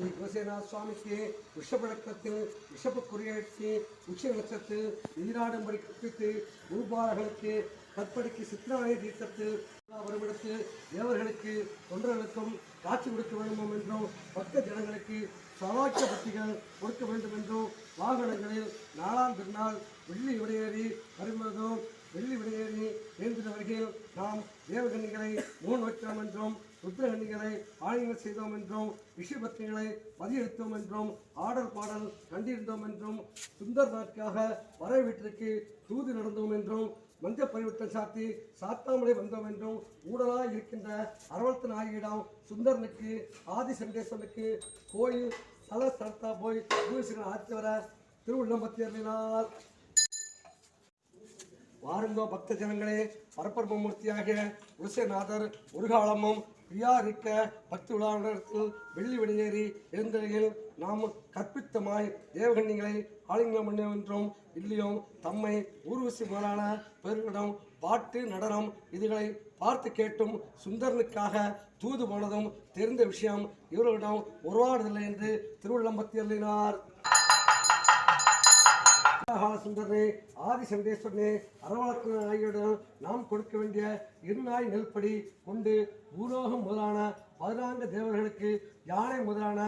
ஸ்ரீ கோசேநாத சுவாமிக்கு ரிஷபலக்கத்தில் ரிஷபக்குரியேற்றி உச்சி நட்சத்திரத்தில் நீராடும்படி கற்பித்து குருபாலர்களுக்கு கற்படிக்கு சித்திராய தீர்த்தத்தில் வருமிடத்தில் தேவர்களுக்கு தொண்டர்களுக்கும் காட்சி கொடுக்க வேண்டும் என்றும் பக்த ஜனங்களுக்கு சவாக்கிய பக்திகள் கொடுக்க வேண்டும் என்றும் வாகனங்களில் நாளாம் திருநாள் வெள்ளி விடையேறி வருவதும் வெள்ளி விடையேறி நேர்ந்தவர்கள் நாம் தேவகன்னிகளை மூன் வைக்கிறோம் என்றும் ருத்ரகன்னிகளை ஆலயங்கள் செய்தோம் என்றும் ரிஷிபத்திகளை பதியெடுத்தோம் என்றும் ஆடல் பாடல் கண்டிருந்தோம் என்றும் சுந்தர் நாட்காக வர வீட்டிற்கு தூது நடந்தோம் என்றும் மஞ்ச பரிவட்டம் சாத்தி சாத்தாமலை வந்தோம் என்றும் ஊடலாக இருக்கின்ற அரவத்து நாயகிடம் சுந்தரனுக்கு ஆதிசண்டேஸ்வரனுக்கு கோயில் தல சர்த்தா போய் பூசிகள் ஆட்சி வர திருவுள்ளம்பத்தியர்னால் வாருங்கோ பக்த ஜனங்களே பரப்பரப்பு மூர்த்தியாகிய உலசநாதர் ஒரு காலமும் பிரியா இருக்க பக்தி உலானத்தில் வெள்ளி வெளியேறி எழுந்தவையில் நாம் கற்பித்தமாய் தேவகன்னிகளை ஆலிங்கம் பண்ண என்றும் இல்லையும் தம்மை ஊர்வசி முதலான பெருவிடம் பாட்டு நடனம் இதுகளை பார்த்து கேட்டும் சுந்தரனுக்காக தூது போனதும் தெரிந்த விஷயம் இவர்களிடம் உருவாடுதில்லை என்று திருவுள்ளம்பத்தி அருளினார். சுந்தரனே ஆதிசண்டேஸ்வரனே அரவணக்கு நாயுடன் நாம் கொடுக்க வேண்டிய இருநாய் நெல்படி கொண்டு பூலோகம் முதலான 14 தேவர்களுக்கு யானை முதலான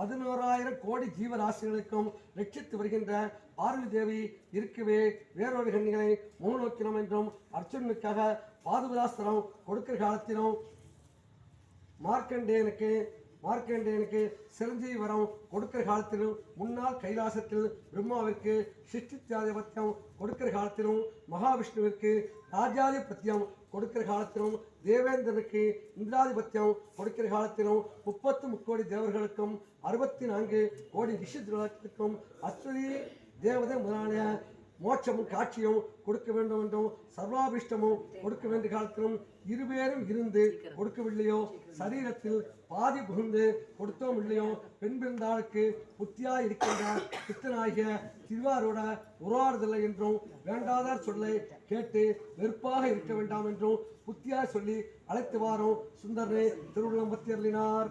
11,000 கோடி ஜீவராசிகளுக்கும் ரட்சித்து வருகின்ற பார்வதி தேவி இருக்கவே வேறொரு கண்ணிகளை முன்னோக்கினோம் என்றும் அர்ச்சுனனுக்காக பாதுகாஸ்திரம் கொடுக்கிற காலத்திலும் மார்க்கண்டேயனுக்கு சிரஞ்சீவி வரம் கொடுக்கிற காலத்திலும் முன்னாள் கைலாசத்தில் பிரம்மாவிற்கு சிஷ்டித்யாதிபத்தியம் கொடுக்கிற காலத்திலும் மகாவிஷ்ணுவிற்கு ராஜாதிபத்தியம் கொடுக்கிற காலத்திலும் தேவேந்திரனுக்கு இந்திராதிபத்தியம் கொடுக்கிற காலத்திலும் 33 கோடி தேவர்களுக்கும் 64 கோடி ரிஷித்ருக்கும் அஸ்வதி தேவதை முதலான மோட்சமும் காட்சியும் கொடுக்க வேண்டும் என்றும் சர்வாபிஷ்டமும் கொடுக்க வேண்டிய காலத்திலும் இருவேரும் இருந்து கொடுக்கவில்லையோ சரீரத்தில் பாதி புகுந்து கொடுத்தோம் இல்லையோ பெண் பிறந்தாளுக்கு புத்தியாய் இருக்கின்ற பித்தனாகிய திருவாரோட உருவாடுதில்லை என்றும் வேண்டாதார் சொல்லை கேட்டு வெறுப்பாக இருக்க வேண்டாம் என்றும் புத்தியாய் சொல்லி அழைத்து வாரும் சுந்தரனை திருவுள்ளம்பத்தி அருளினார்.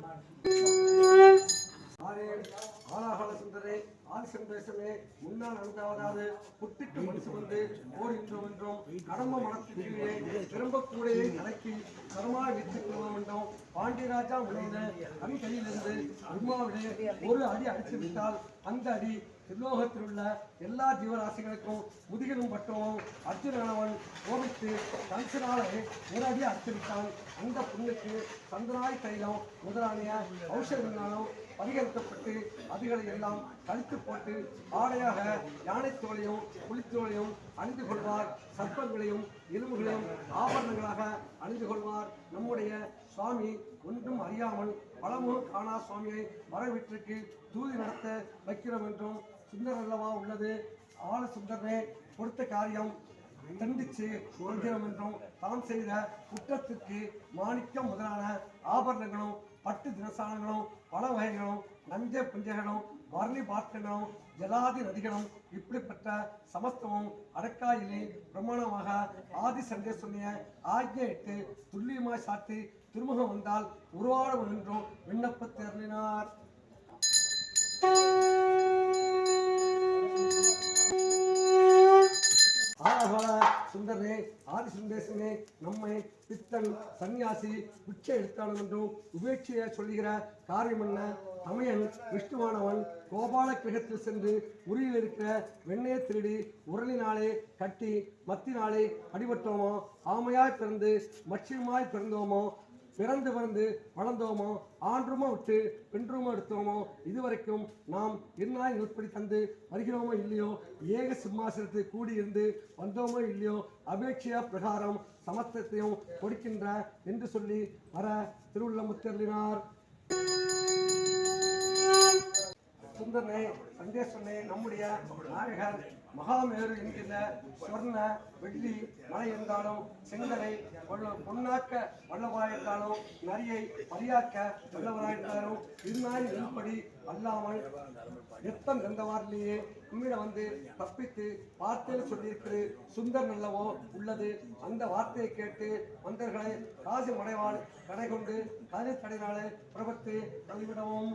ஆலாகால சுந்தரே ஆதிசந்தேசமே முன்னால் நடந்தாவது புட்டிட்டு மனசு வந்து ஓடின்றோம் என்றும் கடம்ப மனத்திலே திரும்பக்கூடையை நடக்கி கரமாய் விற்றுக்கொள்வோம் என்றும் பாண்டியராஜா முனைந்த அடிகளிலிருந்து பிரம்மாவிலே ஒரு அடி அடித்து விட்டால் அந்த அடி திருலோகத்தில் உள்ள எல்லா ஜீவராசிகளுக்கும் முதுகிலும் பட்டவும் அர்ஜுனவன் கோபித்து கம்சனாலே ஒரு அடி அடித்துவிட்டான். அந்த புண்ணுக்கு சந்திராய் தைலம் முதலான ஔஷதங்களாலும் பரிகரிக்கப்பட்டு அதுகளை எல்லாம் கழித்து போட்டு ஆடையாக யானை தோலையும் புலித்தோலையும் அணிந்து கொள்வார். சர்ப்பங்களையும் எலும்புகளையும் ஆபரணங்களாக அணிந்து கொள்வார். நம்முடைய சுவாமி ஒன்றும் அறியாமல் பலமும் காணா சுவாமியை வரவீட்டிற்கு தூதி நடத்த வைக்கிறோம் என்றும் சுந்தர் அல்லவா உள்ளது. ஆள சுந்தரனே கொடுத்த காரியம் தண்டிச்சு கொள்கிறோம் என்றும் தாம் செய்த குற்றத்திற்கு மாணிக்கம் முதலான ஆபரணங்களும் பட்டு தினசானங்களும் பல வகைகளும் நஞ்ச புஞ்சகளும் வர்ணி பாத்திரங்களும் ஜலாதி நதிகளும் இப்படிப்பட்ட சமஸ்தமும் அடக்காயிலே பிரமாணமாக ஆதி சண்டேஸ்வரனிய ஆஜ்ஞையிட்டு துல்லியமாய் சாத்தி திருமுகம் வந்தால் உருவாடும் என்றும் விண்ணப்பத்தை அருளினார். சுந்தரனே ஆதிசுந்தேசனே நம்மை பித்தன் சன்னியாசி உச்ச எழுத்தாளன் என்றும் உபேட்சையை சொல்லுகிற காரியம் என்ன? தமையன் விஷ்ணுவானவன் கோபால கிரகத்தில் சென்று உரியில் இருக்கிற வெண்ணையை திருடி உரலினாலே கட்டி மத்தினாலே அடிபட்டோமோ, ஆமையாய் பிறந்து மட்சியமாய் பிறந்தோமோ, பிறந்து வளர்ந்தோமோ, ஆன்றுமோ விட்டு பென்றுமோ எடுத்தோமோ, இதுவரைக்கும் நாம் என்னாய் நெற்படி தந்து வருகிறோமோ இல்லையோ, ஏக சிம்மாசனத்தில் கூடியிருந்து வந்தோமோ இல்லையோ, அபேட்சையா பிரகாரம் சமஸ்தத்தையும் கொடுக்கின்ற என்று சொல்லி வர திருவுள்ளம்பத்தி அருளினார். சுந்தரனே சண்டேஸ்வரனே நம்முடைய நாயகர் மகாமேரு என்கிற சொர்ண வெள்ளி மலை இருந்தாலும் செங்கலை பொன்னாக்க வல்லவராயிருந்தாலும் நரியை பரியாக்க வல்லவராயிருந்தாலும் இருநாய் நெல்படி அல்லாமல் எத்தம் இருந்தவாரிலேயே உம்மிட வந்து தப்பித்து வார்த்தையில் சொல்லியிருக்கிறது சுந்தர் நல்லவோ உள்ளது. அந்த வார்த்தையை கேட்டு மந்தர்களை காசு மடைவாள் கடை கொண்டு கதை தடைனாலே பிரபத்து தள்ளிவிடவும்.